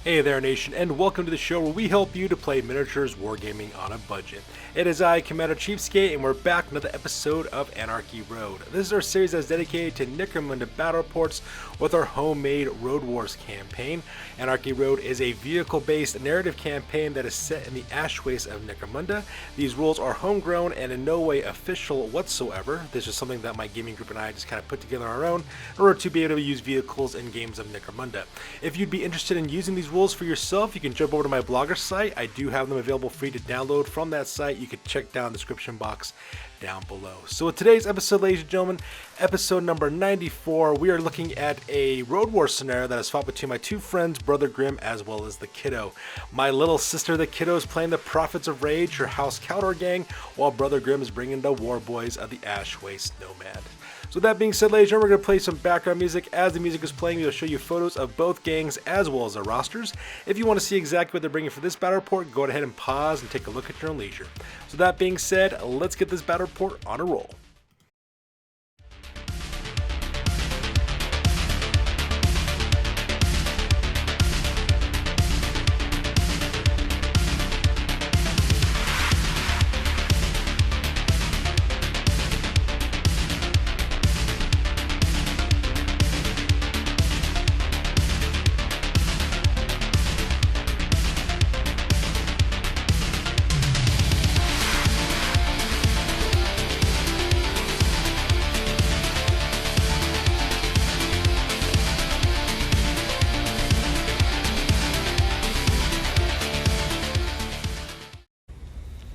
Hey there, Nation, and welcome to the show where we help you to play miniatures wargaming on a budget. It is I, Commander Cheapskate, and we're back with another episode of Anarchy Road. This is our series that's dedicated to Necromunda Battle Reports with our homemade Road Wars campaign. Anarchy Road is a vehicle-based narrative campaign that is set in the Ash Waste of Necromunda. These rules are homegrown and in no way official whatsoever. This is something that my gaming group and I just kind of put together on our own in order to be able to use vehicles in games of Necromunda. If you'd be interested in using these rules for yourself, you can jump over to my blogger site. I do have them available free to download from that site. You can check down the description box down below. So with today's episode, ladies and gentlemen, episode number 94, we are looking at a Road War scenario that is fought between my two friends, Brother Grimm as well as the Kiddo. My little sister, the Kiddo, is playing the Prophets of Rage, her House Cawdor gang, while Brother Grimm is bringing the War Boyz of the Ash Waste Nomads. So with that being said, ladies and gentlemen, we're going to play some background music. As the music is playing, we'll show you photos of both gangs as well as their rosters. If you want to see exactly what they're bringing for this battle report, go ahead and pause and take a look at your own leisure. So that being said, let's get this battle report on a roll.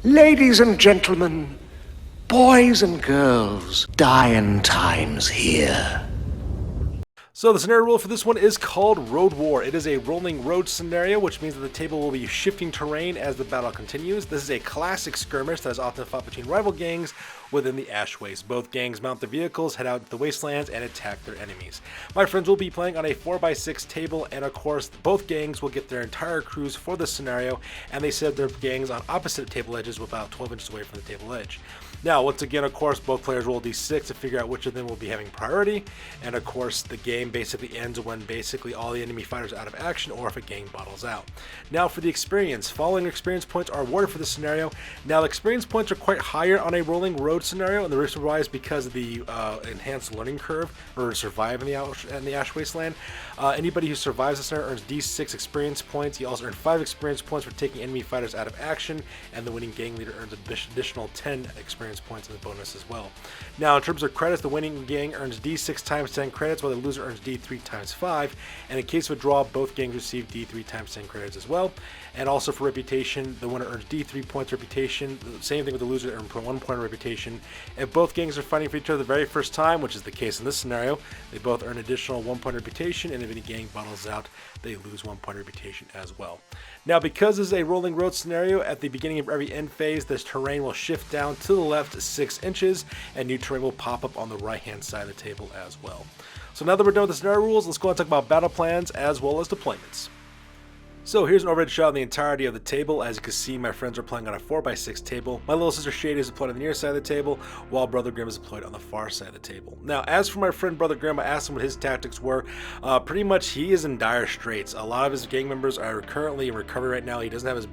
Ladies and gentlemen, boys and girls, dying times here. So the scenario rule for this one is called Road War. It is a rolling road scenario, which means that the table will be shifting terrain as the battle continues. This is a classic skirmish that is often fought between rival gangs within the Ash Waste. Both gangs mount their vehicles, head out to the wastelands, and attack their enemies. My friends will be playing on a 4x6 table, and of course, both gangs will get their entire crews for this scenario, and they set their gangs on opposite table edges about 12 inches away from the table edge. Now, once again, of course, both players roll d6 to figure out which of them will be having priority, and of course, the game basically ends when basically all the enemy fighters are out of action or if a gang bottles out. Now, for the experience, following experience points are awarded for this scenario. Now, the experience points are quite higher on a rolling road scenario, and the reason why is because of the enhanced learning curve or survive in the Ash Wasteland. Anybody who survives this scenario earns d6 experience points. You also earn 5 experience points for taking enemy fighters out of action, and the winning gang leader earns an additional 10 experience points in the bonus as well. Now, in terms of credits, the winning gang earns d6 times 10 credits, while the loser earns d3 times 5. And in case of a draw, both gangs receive d3 times 10 credits as well. And also for reputation, the winner earns d3 points reputation. The same thing with the loser, earns 1 point of reputation. If both gangs are fighting for each other the very first time, which is the case in this scenario, they both earn additional 1 point reputation, and if any gang bottles out, they lose 1 point reputation as well. Now, because this is a rolling road scenario, at the beginning of every end phase, this terrain will shift down to the left 6 inches, and new terrain will pop up on the right-hand side of the table as well. So now that we're done with the scenario rules, let's go and talk about battle plans as well as deployments. So here's an overhead shot of the entirety of the table. As you can see, my friends are playing on a 4x6 table. My little sister Shady is deployed on the near side of the table, while Brother Grimm is deployed on the far side of the table. Now, as for my friend Brother Grimm, I asked him what his tactics were. Pretty much, he is in dire straits. A lot of his gang members are currently in recovery right now. He doesn't have his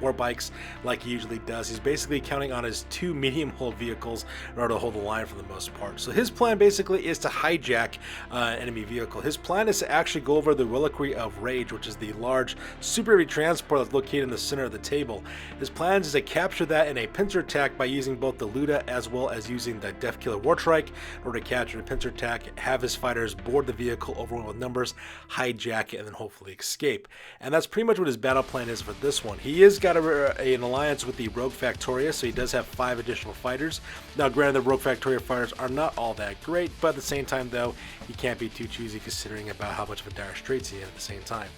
war bikes like he usually does. He's basically counting on his 2 medium-hulled vehicles in order to hold the line for the most part. So his plan basically is to hijack an enemy vehicle. His plan is to actually go over the Reliquary of Rage, which is the large super heavy transport that's located in the center of the table. His plans is to capture that in a pincer attack by using both the Luda as well as using the Deathkiller Wartrike in order to capture the pincer attack, have his fighters board the vehicle, overwhelm with numbers, hijack it, and then hopefully escape. And that's pretty much what his battle plan is for this one. He has got an alliance with the Rogue Factoria, so he does have 5 additional fighters. Now, granted, the Rogue Factoria fighters are not all that great, but at the same time, though, he can't be too choosy considering about how much of a dire straits he is at the same time.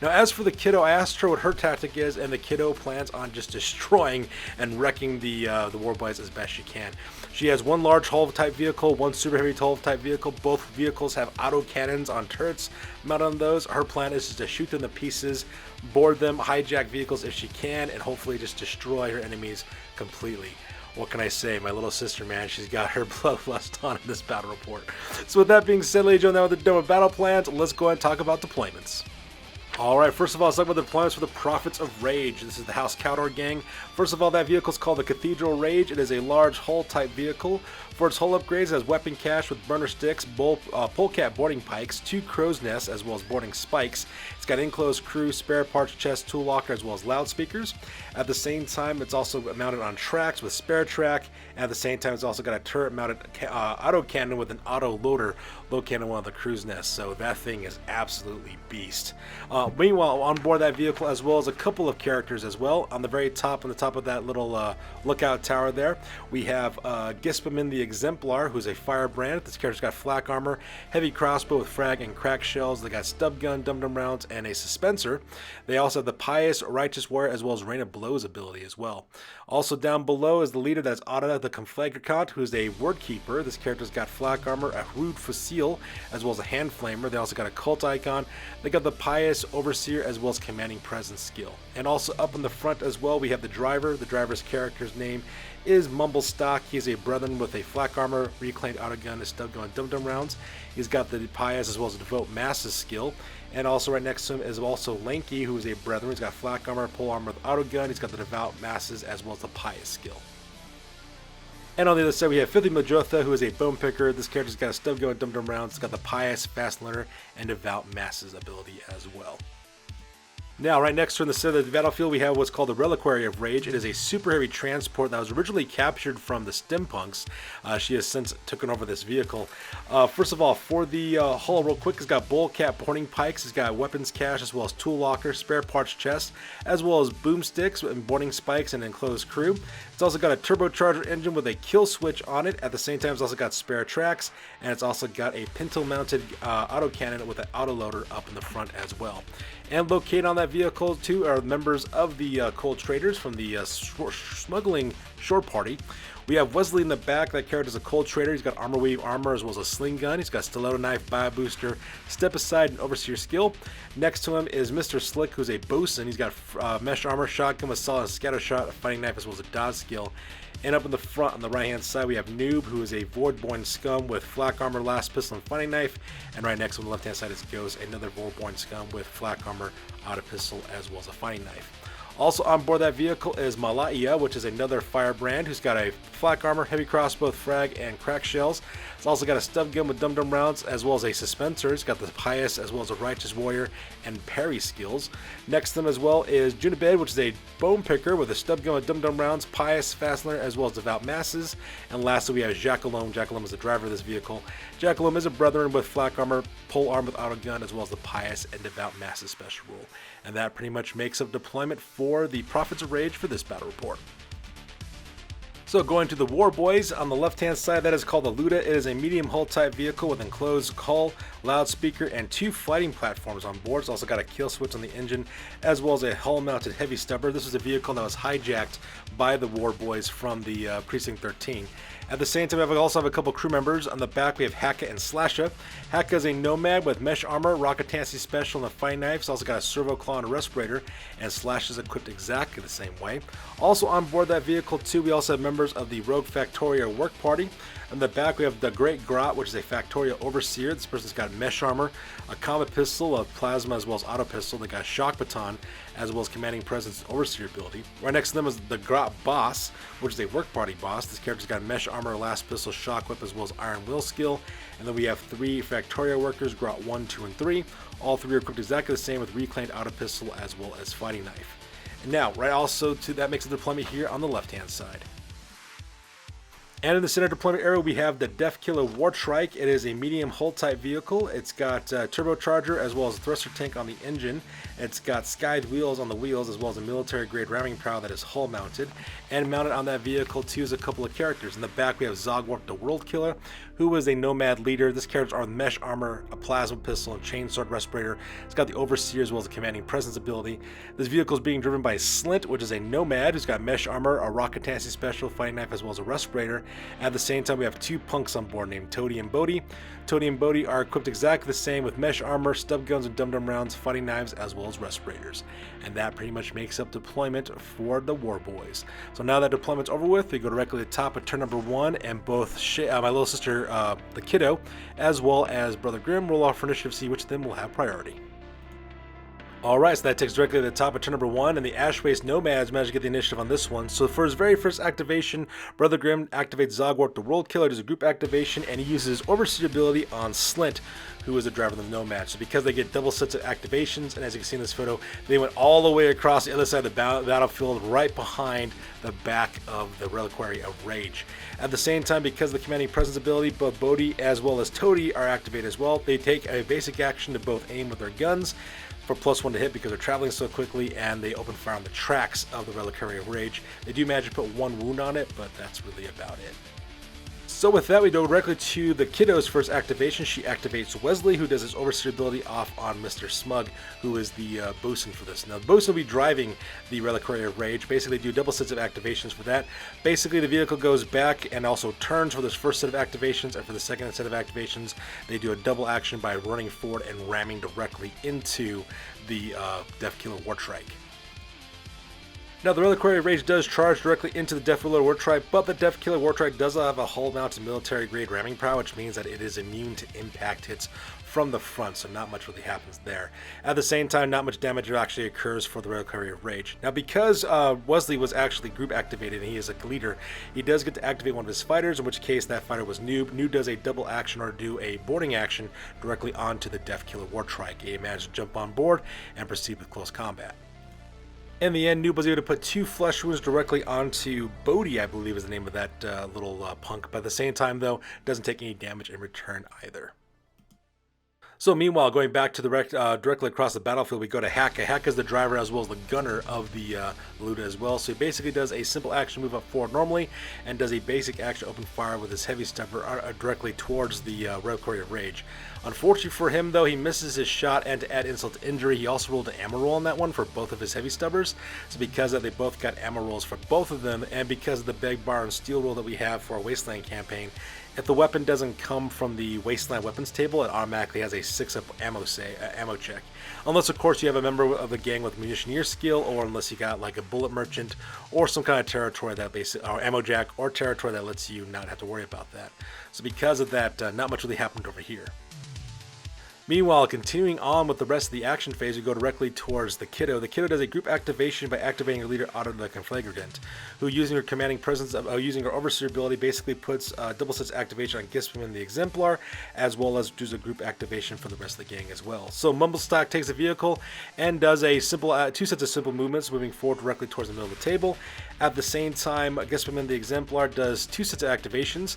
Now, as for the Kiddo, I asked her what her tactic is, and the Kiddo plans on just destroying and wrecking the War Boyz as best she can. She has 1 large hull type vehicle, 1 super heavy hull type vehicle. Both vehicles have auto cannons on turrets mounted on those. Her plan is just to shoot them to pieces, board them, hijack vehicles if she can, and hopefully just destroy her enemies completely. What can I say? My little sister, man, she's got her bloodlust on in this battle report. So with that being said, ladies and gentlemen, now we're done with battle plans, let's go ahead and talk about deployments. Alright, first of all, let's talk about the deployments for the Prophets of Rage. This is the House Cawdor gang. First of all, that vehicle is called the Cathedral Rage. It is a large hull-type vehicle. For its hull upgrades, it has weapon cache with burner sticks, polecat boarding pikes, 2 crow's nests, as well as boarding spikes. It's got enclosed crew, spare parts chest, tool locker, as well as loudspeakers. At the same time, it's also mounted on tracks with spare track. And at the same time, it's also got a turret-mounted autocannon with an auto-loader located on one of the crew's nests. So that thing is absolutely beast. Meanwhile, on board that vehicle, as well as a couple of characters as well. On the very top, on the top of that little lookout tower there, we have Gispamin the Exemplar, who's a firebrand. This character's got flak armor, heavy crossbow with frag and crack shells. They got stub gun, dum-dum rounds, and a suspenser. They also have the Pious Righteous Warrior, as well as Rain of Blows ability as well. Also down below is the leader, that's Ada the Conflagrant, who's a word keeper. This character's got flak armor, a rude facile, as well as a hand flamer. They also got a cult icon. They got the Pious Overseer, as well as commanding presence skill. And also up in the front as well, we have the driver. The driver's character's name is Mumblestock. He's a brethren with a flak armor, reclaimed autogun, a stub gun, dum-dum rounds. He's got the Pious as well as a devote masses skill. And also right next to him is also Lanky, who is a brethren. He's got flak armor, pole armor with autogun. He's got the devout masses as well as the Pious skill. And on the other side, we have Filthy Majotha, who is a bone picker. This character's got a stub gun, dum-dum rounds. It's got the Pious, fast learner, and devout masses ability as well. Now, right next to in the center of the battlefield, we have what's called the Reliquary of Rage. It is a super heavy transport that was originally captured from the Stimpunks. She has since taken over this vehicle. First of all, for the hull, real quick, it's got bullcat boarding pikes. It's got weapons cache as well as tool locker, spare parts chest, as well as boomsticks and boarding spikes and enclosed crew. It's also got a turbocharger engine with a kill switch on it. At the same time, it's also got spare tracks, and it's also got a pintle-mounted autocannon with an autoloader up in the front as well. And located on that vehicle too are members of the Cold Traders from the smuggling shore party. We have Wesley in the back. That character is a Cold Trader. He's got armor weave armor as well as a sling gun. He's got stiletto knife, bio booster, step aside, and overseer skill. Next to him is Mr. Slick, who's a bosun. He's got mesh armor, shotgun with solid scatter shot, a fighting knife as well as a dodge skill. And up in the front on the right hand side, we have Noob, who is a Voidborn scum with flak armor, last pistol, and fighting knife. And right next on the left hand side is Ghost, another Voidborn scum with flak armor, auto pistol, as well as a fighting knife. Also on board that vehicle is Malaiya, which is another firebrand who's got a flak armor, heavy crossbow, frag, and crack shells. It's also got a stub gun with dum-dum rounds as well as a dispenser. It's got the Pious as well as a Righteous Warrior and parry skills. Next to them as well is Junibed, which is a bone picker with a stub gun with dum-dum rounds, Pious, fast learner, as well as devout masses. And lastly we have Jackalome. Jackalome is the driver of this vehicle. Jackalome is a brethren with flak armor, pole armor with autogun, as well as the Pious and devout masses special rule. And that pretty much makes up deployment for the Prophets of Rage for this battle report. So going to the War Boyz, on the left hand side, that is called the Luda. It is a medium hull type vehicle with enclosed hull, loudspeaker, and 2 fighting platforms on board. It's also got a kill switch on the engine as well as a hull mounted heavy stubber. This is a vehicle that was hijacked by the War Boyz from the Precinct 13. At the same time, we also have a couple crew members. On the back, we have Hakka and Slasha. Hakka is a nomad with mesh armor, Rocketancy special, and a fighting knife. It's also got a servo claw and a respirator, and Slash is equipped exactly the same way. Also on board that vehicle too, we also have members of the Rogue Factoria work party. On the back, we have the Great Grot, which is a Factoria Overseer. This person's got mesh armor, a combat pistol, a plasma, as well as auto pistol. They got a shock baton, as well as commanding presence and overseer ability. Right next to them is the Grot Boss, which is a work party boss. This character's got mesh armor, last pistol, shock whip, as well as iron will skill. And then we have 3 Factoria workers, Grot 1, 2, and 3. All 3 are equipped exactly the same with reclaimed auto pistol as well as fighting knife. And now, right also to that makes the deployment here on the left-hand side. And in the center deployment area, we have the Death Killer War Trike. It is a medium hull type vehicle. It's got turbocharger as well as a thruster tank on the engine. It's got skied wheels on the wheels as well as a military grade ramming prow that is hull mounted. And mounted on that vehicle too is a couple of characters. In the back we have Zogwarp the World Killer, who is a nomad leader. This character's armed with mesh armor, a plasma pistol, and chainsword respirator. It's got the Overseer as well as a commanding presence ability. This vehicle is being driven by Slint, which is a nomad who's got mesh armor, a Rocketancy special, fighting knife, as well as a respirator. At the same time, we have 2 punks on board named Toady and Bodhi. Toady and Bodhi are equipped exactly the same with mesh armor, stub guns, and dum-dum rounds, fighting knives, as well as respirators. And that pretty much makes up deployment for the War Boyz. So now that deployment's over with, we go directly to the top of turn number 1, and both my little sister, the Kiddo, as well as Brother Grimm roll off for initiative to see which of them will have priority. Alright, so that takes directly to the top of turn number 1, and the Ash Waste Nomads managed to get the initiative on this one. So for his very first activation, Brother Grimm activates Zogwark the World Killer, does a group activation, and he uses Overseer ability on Slint, who is a driver of the Nomad. So because they get double sets of activations, and as you can see in this photo, they went all the way across the other side of the battlefield, right behind the back of the Reliquary of Rage. At the same time, because of the Commanding Presence ability, both Bodhi as well as Toady are activated as well. They take a basic action to both aim with their guns, for +1 to hit because they're traveling so quickly, and they open fire on the tracks of the Reliquary of Rage. They do manage to put 1 wound on it, but that's really about it. So with that, we go directly to the kiddo's first activation. She activates Wesley, who does his Overseer ability off on Mr. Smug, who is the bosun for this. Now, the bosun will be driving the Reliquary of Rage. Basically, they do double sets of activations for that. Basically, the vehicle goes back and also turns for this first set of activations, and for the second set of activations, they do a double action by running forward and ramming directly into the Deathkiller Wartrike. Now, the Reliquary of Rage does charge directly into the Deathkiller Wartrike, but the Deathkiller Wartrike does have a hull-mounted military-grade ramming power, which means that it is immune to impact hits from the front, so not much really happens there. At the same time, not much damage actually occurs for the Reliquary of Rage. Now, because Wesley was actually group activated and he is a leader, he does get to activate one of his fighters, in which case that fighter was Noob. Noob does a double action or do a boarding action directly onto the Deathkiller Wartrike. He managed to jump on board and proceed with close combat. In the end, Noob was able to put 2 flesh wounds directly onto Bodhi, I believe is the name of that little punk, but at the same time, though, doesn't take any damage in return either. So meanwhile, going back to the directly across the battlefield, we go to Haka. Haka is the driver as well as the gunner of the Luda as well. So he basically does a simple action move up forward normally, and does a basic action open fire with his heavy stubber directly towards the Reliquary of Rage. Unfortunately for him, though, he misses his shot, and to add insult to injury, he also rolled an ammo roll on that one for both of his heavy stubbers. So because of that, they both got ammo rolls for both of them, and because of the Beg, Bar, and Steel roll that we have for our Wasteland campaign, if the weapon doesn't come from the Wasteland weapons table, it automatically has a 6-up ammo check. Unless, of course, you have a member of the gang with munitioneer skill, or unless you got like a bullet merchant or some kind of territory that or ammo jack or territory that lets you not have to worry about that. So because of that, not much really happened over here. Meanwhile, continuing on with the rest of the action phase, we go directly towards the Kiddo. The Kiddo does a group activation by activating her leader, Otto the Conflagrant, who, using her commanding presence, using her Overseer ability, basically puts double sets activation on Gispman the Exemplar, as well as does a group activation for the rest of the gang as well. So Mumblestock takes a vehicle and does a simple 2 sets of simple movements, moving forward directly towards the middle of the table. At the same time, Gispman the Exemplar does 2 sets of activations.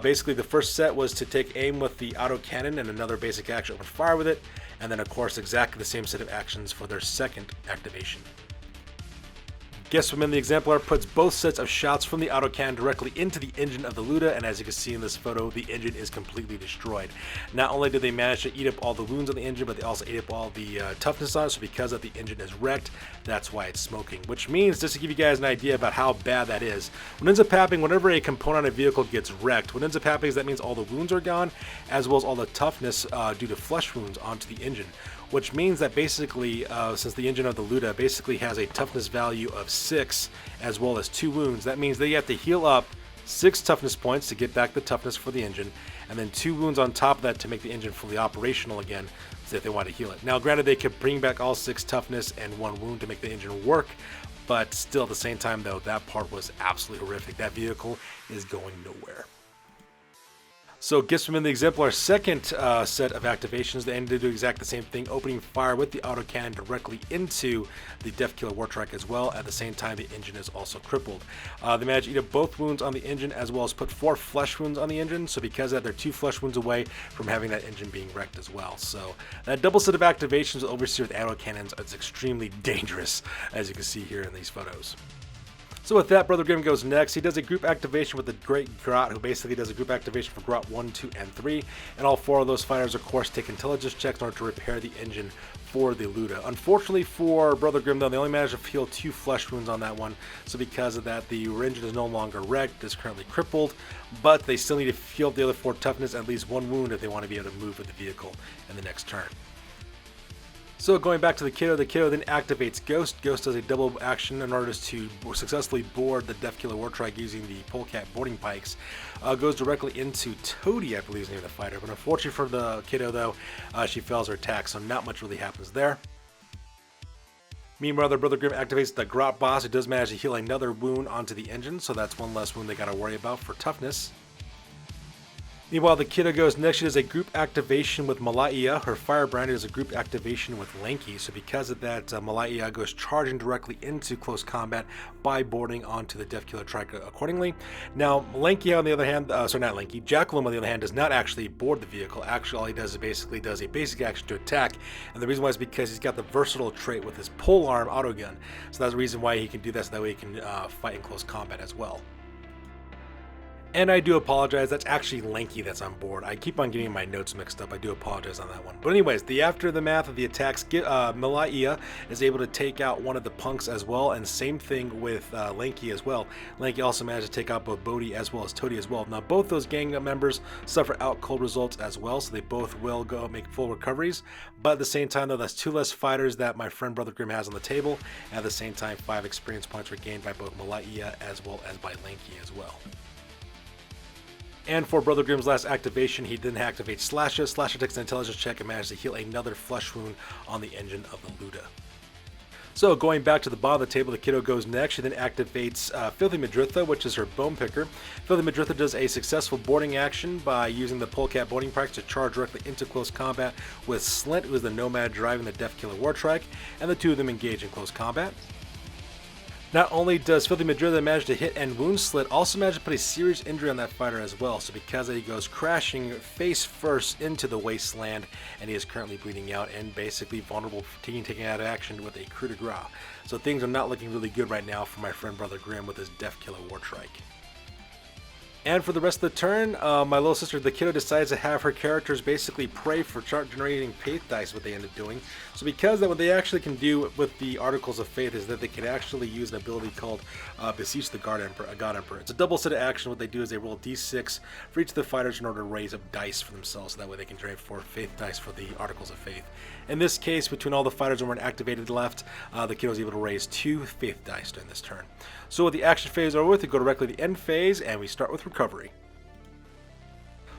Basically, the first set was to take aim with the auto cannon and another basic action open fire with it, and then of course exactly the same set of actions for their second activation. Gispman the Exemplar puts both sets of shots from the autocannon directly into the engine of the Luda, and as you can see in this photo, the engine is completely destroyed. Not only did they manage to eat up all the wounds on the engine, but they also ate up all the toughness on it, so because of the engine is wrecked, that's why it's smoking. Which means, just to give you guys an idea about how bad that is, what ends up happening whenever a component of a vehicle gets wrecked, what ends up happening is that means all the wounds are gone, as well as all the toughness due to flesh wounds onto the engine. Which means that basically, since the engine of the Luda basically has a toughness value of 6, as well as 2 wounds, that means they have to heal up 6 toughness points to get back the toughness for the engine, and then 2 wounds on top of that to make the engine fully operational again, so if they want to heal it. Now, granted, they could bring back all 6 toughness and 1 wound to make the engine work, but still, at the same time, though, that part was absolutely horrific. That vehicle is going nowhere. So Gispman the Exemplar's second set of activations, they ended to do exactly the same thing, opening fire with the autocannon directly into the Deathkiller Wartrike as well. At the same time, the engine is also crippled. They managed to eat up both wounds on the engine, as well as put 4 flesh wounds on the engine. So because of that, they're 2 flesh wounds away from having that engine being wrecked as well. So that double set of activations with Overseer with autocannons is extremely dangerous, as you can see here in these photos. So with that, Brother Grimm goes next. He does a group activation with the Great Grot, who basically does a group activation for Grot 1, 2, and 3. And all 4 of those fighters, of course, take intelligence checks in order to repair the engine for the Luda. Unfortunately for Brother Grimm, though, they only managed to heal 2 flesh wounds on that one. So because of that, the engine is no longer wrecked, it's currently crippled. But they still need to heal the other 4 toughness, at least 1 wound, if they want to be able to move with the vehicle in the next turn. So going back to the Kiddo then activates Ghost. Ghost does a double action in order to successfully board the Deathkiller Wartrike using the Polecat boarding pikes. Goes directly into Toady, I believe is the name of the fighter. But unfortunately for the Kiddo, though, she fails her attack, so not much really happens there. Meanwhile, their Brother Grimm activates the Grot boss, who does manage to heal another wound onto the engine, so that's one less wound they gotta worry about for toughness. Meanwhile, the Kiddo goes next. She does a group activation with Malaiya. Her Firebrand does a group activation with Lanky. So because of that, Malaiya goes charging directly into close combat by boarding onto the Death Killer Trike accordingly. Now, Lanky on the other hand, not Lanky, Jackalum on the other hand does not actually board the vehicle. Actually, all he does is basically does a basic action to attack. And the reason why is because he's got the versatile trait with his polearm autogun. So that's the reason why he can do that, so that way he can fight in close combat as well. And I do apologize, that's actually Lanky that's on board. I keep on getting my notes mixed up. I do apologize on that one. But anyways, the aftermath of the attacks, Malaiya is able to take out one of the punks as well, and same thing with Lanky as well. Lanky also managed to take out both Bodhi as well as Toady as well. Now both those gang members suffer out cold results as well, so they both will go make full recoveries. But at the same time though, that's 2 less fighters that my friend Brother Grimm has on the table. And at the same time, 5 experience points were gained by both Malaiya as well as by Lanky as well. And for Brother Grimm's last activation, he then activates Slasha. Slasha takes an intelligence check and manages to heal another flesh wound on the engine of the Luda. So going back to the bottom of the table, the Kiddo goes next. She then activates Filthy Madritha, which is her bone picker. Filthy Madritha does a successful boarding action by using the Polecat boarding practice to charge directly into close combat with Slint, who is the Nomad driving the Death Killer War Trike, and the two of them engage in close combat. Not only does Filthy Madritha manage to hit and wound Slit, also manage to put a serious injury on that fighter as well. So because of that, he goes crashing face first into the wasteland, and he is currently bleeding out and basically vulnerable for taking out of action with a coup de grace. So things are not looking really good right now for my friend Brother Grimm with his Death Killer War Trike. And for the rest of the turn, my little sister, the Kiddo, decides to have her characters basically pray for chart generating faith dice, what they end up doing. So because that, what they actually can do with the Articles of Faith is that they can actually use an ability called Beseech the God Emperor. It's a double set of action. What they do is they roll d6 for each of the fighters in order to raise up dice for themselves, so that way they can generate 4 faith dice for the Articles of Faith. In this case, between all the fighters that weren't activated left, the Kiddo is able to raise 2 faith dice during this turn. So with the action phase over with, we go directly to the end phase, and we start with recovery.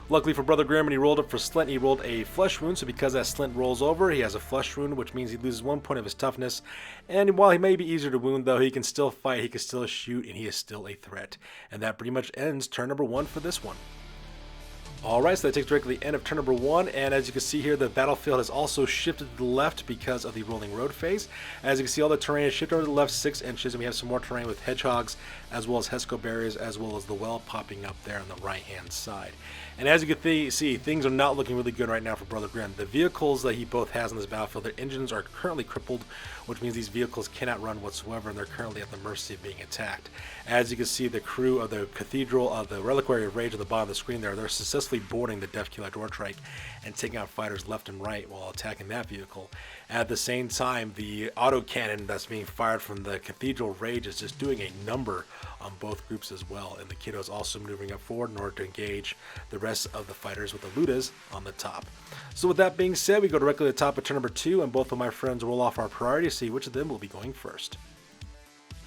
Luckily for Brother Grimm, when he rolled up for Slint, he rolled a flesh wound, so because that Slint rolls over, he has a flesh wound, which means he loses 1 point of his toughness. And while he may be easier to wound, though, he can still fight, he can still shoot, and he is still a threat. And that pretty much ends turn number 1 for this one. Alright, so that takes directly to the end of turn number 1, and as you can see here, the battlefield has also shifted to the left because of the rolling road phase. As you can see, all the terrain is shifted over to the left 6 inches, and we have some more terrain with hedgehogs, as well as Hesco barriers, as well as the well popping up there on the right-hand side. And as you can see, things are not looking really good right now for Brother Grimm. The vehicles that he both has on this battlefield, their engines are currently crippled, which means these vehicles cannot run whatsoever, and they're currently at the mercy of being attacked. As you can see, the crew of the Cathedral of the Reliquary of Rage at the bottom of the screen there, they're successfully boarding the Death Killer Door Trike and taking out fighters left and right while attacking that vehicle. At the same time, the autocannon that's being fired from the Cathedral of Rage is just doing a number on both groups as well, and the Kiddo is also moving up forward in order to engage the rest of the fighters with the Ludas on the top. So with that being said, we go directly to the top of turn number 2, and both of my friends roll off our priority to see which of them will be going first.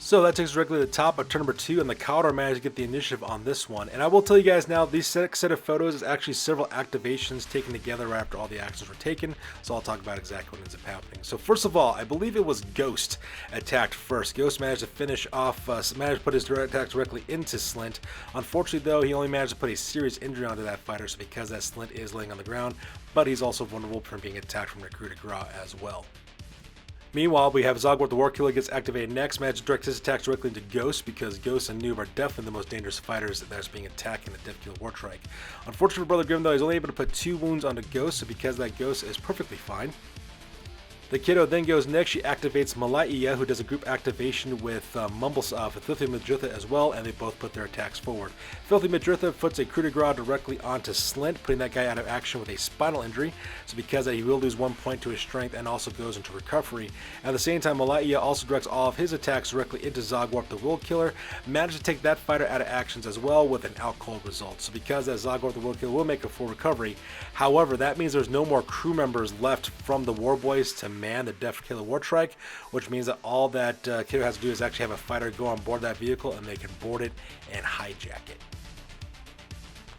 So that takes us directly to the top of turn number 2, and the Cawdor managed to get the initiative on this one. And I will tell you guys now, this set of photos is actually several activations taken together right after all the actions were taken, so I'll talk about exactly what ends up happening. So first of all, I believe it was Ghost attacked first. Ghost managed to finish off, managed to put his direct attack directly into Slint. Unfortunately though, he only managed to put a serious injury onto that fighter, so because that Slint is laying on the ground, but he's also vulnerable from being attacked from the coup de grace as well. Meanwhile, we have Zogwart the War Killer gets activated next, managed to direct his attacks directly into Ghost, because Ghost and Noob are definitely the most dangerous fighters that's being attacked in the Death Killer War Trike. Unfortunately for Brother Grimm though, he's only able to put 2 wounds onto Ghost, so because that Ghost is perfectly fine. The Kiddo then goes next. She activates Malaiya, who does a group activation with Filthy Madritha as well, and they both put their attacks forward. Filthy Madritha puts a coup de grace directly onto Slint, putting that guy out of action with a spinal injury, so because that, he will lose 1 point to his strength and also goes into recovery. At the same time, Malaiya also directs all of his attacks directly into Zogwart the World Killer, managed to take that fighter out of actions as well with an out cold result. So because that, Zogwart the World Killer will make a full recovery. However, that means there's no more crew members left from the War Boyz to man the Death Killer War Trike, which means that all that Kiddo has to do is actually have a fighter go on board that vehicle, and they can board it and hijack it.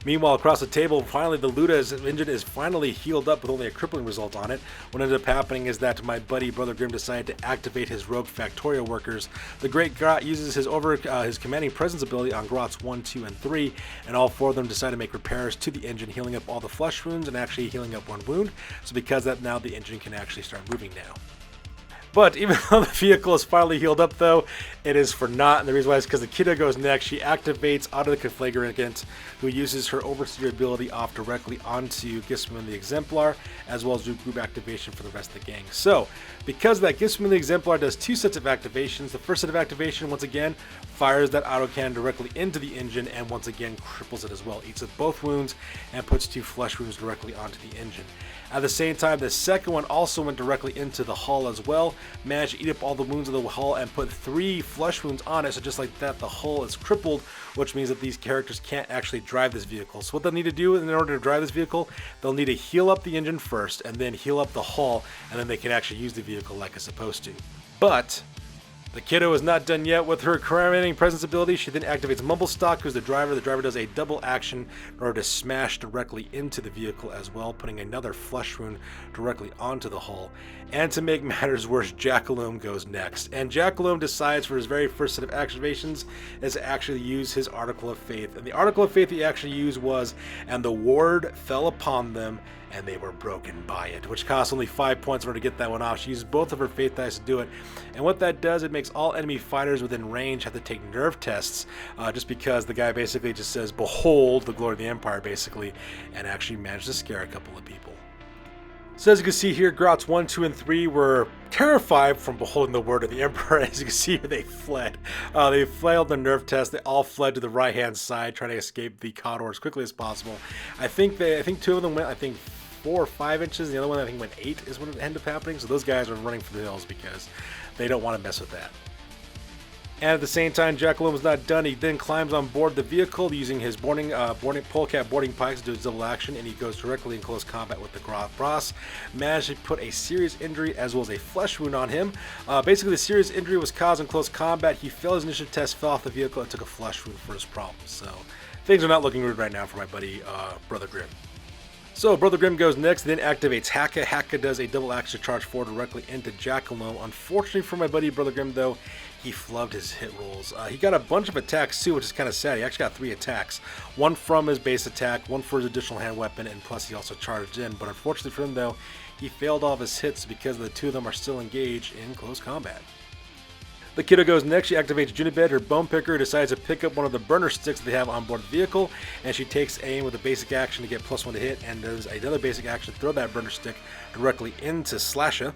Meanwhile, across the table, finally the Luda's engine is finally healed up with only a crippling result on it. What ended up happening is that my buddy Brother Grimm decided to activate his rogue Factorio workers. The Great Grot uses his commanding presence ability on Grots 1, 2, and 3, and all 4 of them decide to make repairs to the engine, healing up all the flesh wounds and actually healing up 1 wound. So because of that, now the engine can actually start moving now. But even though the vehicle is finally healed up, though, it is for naught. And the reason why is because the Kiddo goes next. She activates Auto the Conflagrant, who uses her Overseer ability off directly onto Gizmo the Exemplar, as well as do group activation for the rest of the gang. So, because of that, Gizmo the Exemplar does 2 sets of activations. The first set of activation, once again, fires that auto cannon directly into the engine and once again cripples it as well. Eats up both wounds and puts 2 flesh wounds directly onto the engine. At the same time, the second one also went directly into the hull as well. Managed to eat up all the wounds of the hull and put 3 flesh wounds on it. So just like that, the hull is crippled, which means that these characters can't actually drive this vehicle. So what they'll need to do in order to drive this vehicle, they'll need to heal up the engine first and then heal up the hull, and then they can actually use the vehicle like it's supposed to. But the Kiddo is not done yet with her commanding presence ability. She then activates Mumblestock, who's the driver. The driver does a double action in order to smash directly into the vehicle as well, putting another flesh wound directly onto the hull. And to make matters worse, Jackaloom goes next. And Jackaloom decides for his very first set of activations is to actually use his Article of Faith. And the Article of Faith he actually used was, and the ward fell upon them, and they were broken by it, which costs only 5 points in order to get that one off. She used both of her faith dice to do it, and what that does, it makes all enemy fighters within range have to take nerve tests, just because the guy basically just says, "Behold the glory of the Empire," basically, and actually managed to scare a couple of people. So as you can see here, Grots 1, 2, and 3 were terrified from beholding the word of the Emperor. As you can see here, they fled. They failed the nerve test. They all fled to the right-hand side, trying to escape the Cawdor as quickly as possible. I think 2 of them went, 4 or 5 inches. The other one, I think, went 8 is when it ended up happening. So those guys are running for the hills because they don't want to mess with that. And at the same time, Jackaloom was not done. He then climbs on board the vehicle using his polecat boarding pikes to do his double action, and he goes directly in close combat with the Grot Boss. Managed to put a serious injury as well as a flesh wound on him. Basically, the serious injury was caused in close combat. He failed his initiative test, fell off the vehicle, and took a flesh wound for his problem. So things are not looking good right now for my buddy Brother Grimm. So Brother Grimm goes next, then activates Haka. Haka does a double action charge forward directly into Jackaloom. Unfortunately for my buddy Brother Grimm, though, he flubbed his hit rolls. He got a bunch of attacks too, which is kind of sad. He actually got 3 attacks. 1 from his base attack, 1 for his additional hand weapon, and plus he also charged in. But unfortunately for him, though, he failed all of his hits because the 2 of them are still engaged in close combat. The Kiddo goes next. She activates Junibed, her bone picker, decides to pick up one of the burner sticks that they have on board the vehicle, and she takes aim with a basic action to get +1 to hit, and does another basic action to throw that burner stick directly into Slasha.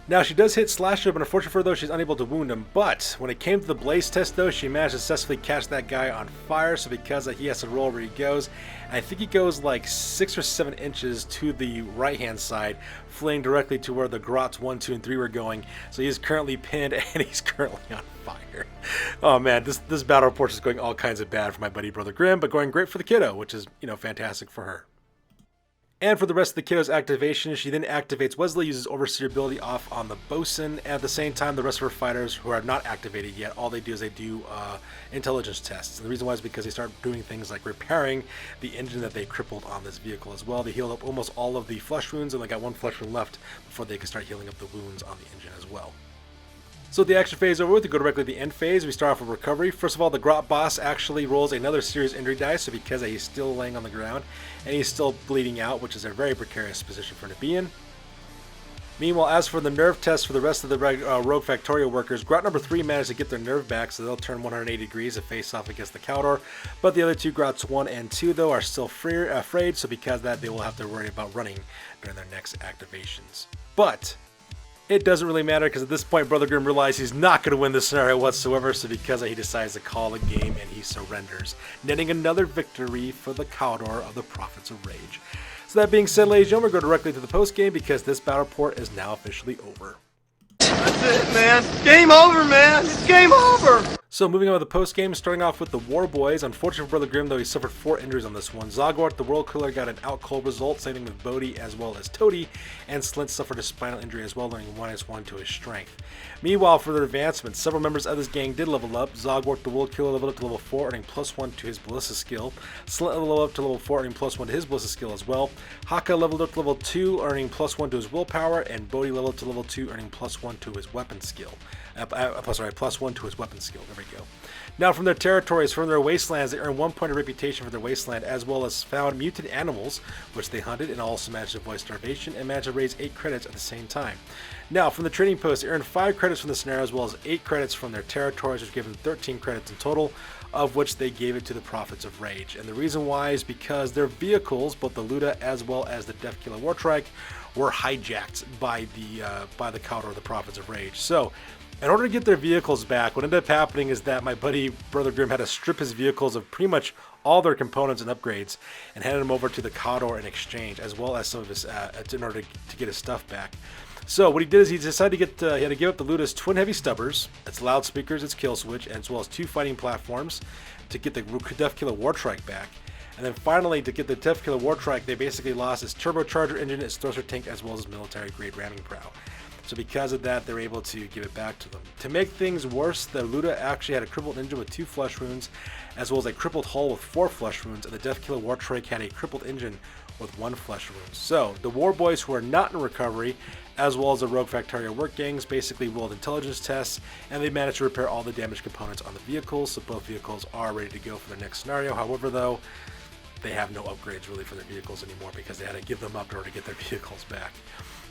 Now, she does hit Slasher, but unfortunately for her, though, she's unable to wound him. But when it came to the blaze test, though, she managed to successfully catch that guy on fire. So because he has to roll where he goes, and I think he goes like 6 or 7 inches to the right-hand side, fleeing directly to where the Grots 1, 2, and 3 were going. So he is currently pinned, and he's currently on fire. Oh man, this battle report is going all kinds of bad for my buddy Brother Grimm, but going great for the Kiddo, which is, fantastic for her. And for the rest of the Kiddo's activation, she then activates Wesley, uses Overseer ability off on the Bosun, and at the same time, the rest of her fighters who are not activated yet, all they do is they do intelligence tests. And the reason why is because they start doing things like repairing the engine that they crippled on this vehicle as well. They healed up almost all of the flesh wounds, and they got 1 flesh wound left before they can start healing up the wounds on the engine as well. So the action phase over with, we go directly to the end phase. We start off with recovery. First of all, the Grot Boss actually rolls another serious injury dice, so because he's still laying on the ground and he's still bleeding out, which is a very precarious position for him to be in. Meanwhile, as for the nerve test for the rest of the Rogue Factorio workers, Grot number 3 managed to get their nerve back, so they'll turn 180 degrees to face off against the Cawdor. But the other 2 Grots 1 and 2, though, are still afraid, so because of that, they will have to worry about running during their next activations. But it doesn't really matter, because at this point, Brother Grimm realizes he's not going to win this scenario whatsoever, so because he decides to call a game and he surrenders, netting another victory for the Cawdor of the Prophets of Rage. So that being said, ladies and gentlemen, we'll go directly to the post-game because this battle report is now officially over. That's it, man. Game over, man. It's game over. So moving on to the post-game, starting off with the War Boyz. Unfortunately for Brother Grimm, though, he suffered 4 injuries on this one. Zogwart, the World Killer, got an out-cold result, same thing with Bodhi as well as Toady, and Slint suffered a spinal injury as well, learning -1 to his strength. Meanwhile, for their advancements, several members of this gang did level up. Zogwart, the World Killer, leveled up to level 4, earning +1 to his Ballista skill. Slint leveled up to level 4, earning +1 to his Ballista skill as well. Haka leveled up to level 2, earning +1 to his willpower, and Bodhi leveled up to level 2, earning +1 to his weapon skill. +1 to his weapon skill. There we go. Now, from their territories, from their wastelands, they earn 1 point of reputation for their wasteland, as well as found mutant animals, which they hunted, and also managed to avoid starvation, and managed to raise 8 credits at the same time. Now, from the trading post, they earned 5 credits from the scenario, as well as 8 credits from their territories, which gave them 13 credits in total, of which they gave it to the Prophets of Rage. And the reason why is because their vehicles, both the Luda as well as the Deathkiller Wartrike, were hijacked by the Cawdor, the Prophets of Rage. So, in order to get their vehicles back, what ended up happening is that my buddy Brother Grimm had to strip his vehicles of pretty much all their components and upgrades and handed them over to the Cawdor in exchange, as well as some of his in order to get his stuff back. So what he did is he decided to he had to give up the Luda's twin heavy stubbers, its loudspeakers, its kill switch, as well as 2 fighting platforms to get the Deathkiller Wartrike back. And then finally, to get the Deathkiller Wartrike, they basically lost its turbocharger engine, its thruster tank, as well as its military grade ramming prow. So because of that, they're able to give it back to them. To make things worse, the Luda actually had a crippled engine with 2 flesh wounds, as well as a crippled hull with 4 flesh wounds, and the Deathkiller Wartrike had a crippled engine with 1 flesh wound. So the War Boyz, who are not in recovery, as well as the Rogue Factorio work gangs, basically rolled intelligence tests, and they managed to repair all the damaged components on the vehicles, so both vehicles are ready to go for their next scenario. However, though, they have no upgrades really for their vehicles anymore because they had to give them up in order to get their vehicles back.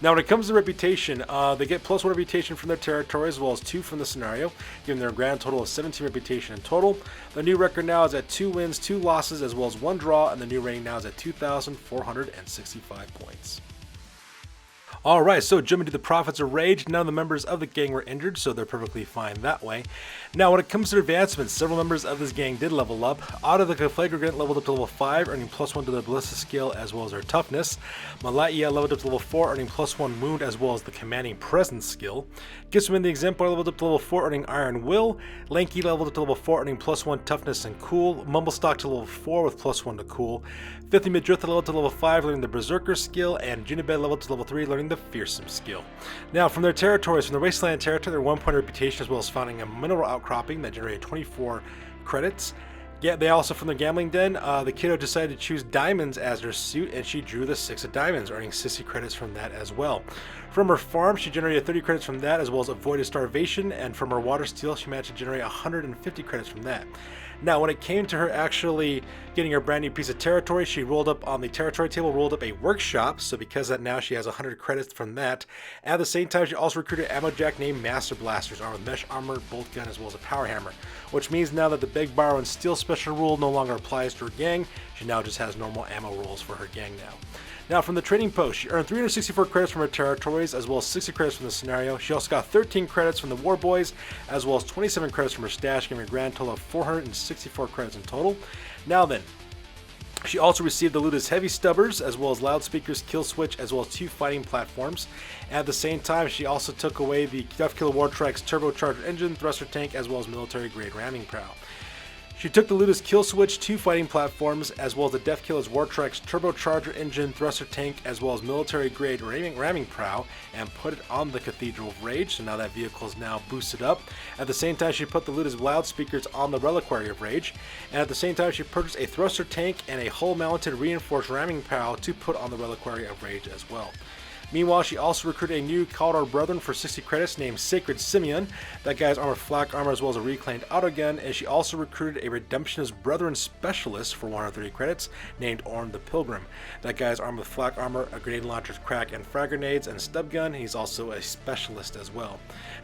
Now, when it comes to reputation, they get +1 reputation from their territory, as well as 2 from the scenario, giving them a grand total of 17 reputation in total. The new record now is at 2 wins, 2 losses, as well as 1 draw, and the new rating now is at 2,465 points. Alright, so jumping to the Prophets of Rage, none of the members of the gang were injured, so they're perfectly fine that way. Now, when it comes to advancements, several members of this gang did level up. Otto the Conflagrant leveled up to level 5, earning +1 to their Ballista skill as well as their toughness. Malaiya leveled up to level 4, earning +1 wound as well as the Commanding Presence skill. Gizmin the Exemplar leveled up to level 4, earning Iron Will. Lanky leveled up to level 4, earning +1 toughness and cool. Mumblestock to level 4 with +1 to cool. 50 Midrith leveled to level 5, learning the Berserker skill, and Junibed leveled to level 3, learning the Fearsome skill. Now, from their territories, from the Wasteland territory, their 1 point of reputation, as well as finding a mineral outcropping that generated 24 credits. Yeah, they also, from the Gambling Den, the kiddo decided to choose diamonds as her suit, and she drew the 6 of diamonds, earning 60 credits from that as well. From her farm, she generated 30 credits from that, as well as avoided starvation, and from her water steal, she managed to generate 150 credits from that. Now, when it came to her actually getting her brand new piece of territory, she rolled up on the territory table, rolled up a workshop, so because of that now she has 100 credits from that. At the same time, she also recruited an ammo jack named Master Blasters, armed with mesh armor, bolt gun, as well as a power hammer, which means now that the Beg, Borrow, and Steal special rule no longer applies to her gang, she now just has normal ammo rolls for her gang now. Now, from the trading post, she earned 364 credits from her territories, as well as 60 credits from the scenario. She also got 13 credits from the War Boyz, as well as 27 credits from her stash, giving her a grand total of 464 credits in total. Now then, she also received the Luda's heavy stubbers, as well as loudspeakers, kill switch, as well as 2 fighting platforms. And at the same time, she also took away the Deathkiller Wartrike's turbocharged engine, thruster tank, as well as military grade ramming prow. She took the Luda's kill switch, 2 fighting platforms, as well as the Deathkiller's Wartrike's turbocharger engine, thruster tank, as well as military grade ramming prow, and put it on the Cathedral of Rage, so now that vehicle is now boosted up. At the same time, she put the Luda's loudspeakers on the Reliquary of Rage, and at the same time, she purchased a thruster tank and a hull-mounted reinforced ramming prow to put on the Reliquary of Rage as well. Meanwhile, she also recruited a new Cawdor Brethren for 60 credits named Sacred Simeon. That guy's armored flak armor as well as a reclaimed autogun, and she also recruited a Redemptionist Brethren Specialist for 130 credits named Orm the Pilgrim. That guy's armed with flak armor, a grenade launcher's crack and frag grenades, and stub gun. He's also a specialist as well.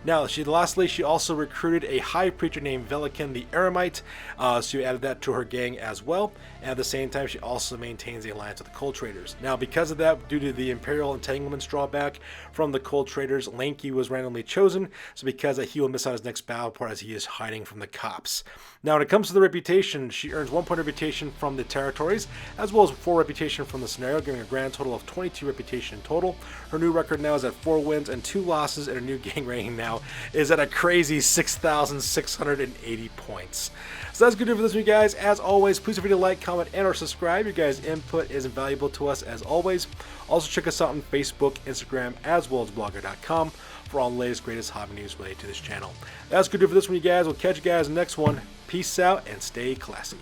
Now, lastly, she also recruited a High Preacher named Velikan the Eremite, so she added that to her gang as well. And at the same time, she also maintains the alliance with the Cold Traders. Now, because of that, due to the Imperial Entanglements drawback from the Cold Traders, Lanky was randomly chosen, so because he will miss out his next battle report as he is hiding from the cops. Now, when it comes to the reputation, she earns 1 point reputation from the territories, as well as 4 reputation from the scenario, giving a grand total of 22 reputation in total. Her new record now is at 4 wins and 2 losses, and her new gang rating now is at a crazy 6,680 points. So that's good news for this week, guys. As always, please feel free to like, comment, and or subscribe. Your guys' input is invaluable to us, as always. Also, check us out on Facebook, Instagram, as well as blogger.com for all the latest, greatest hobby news related to this channel. That's good news for this one, you guys. We'll catch you guys in the next one. Peace out and stay classy.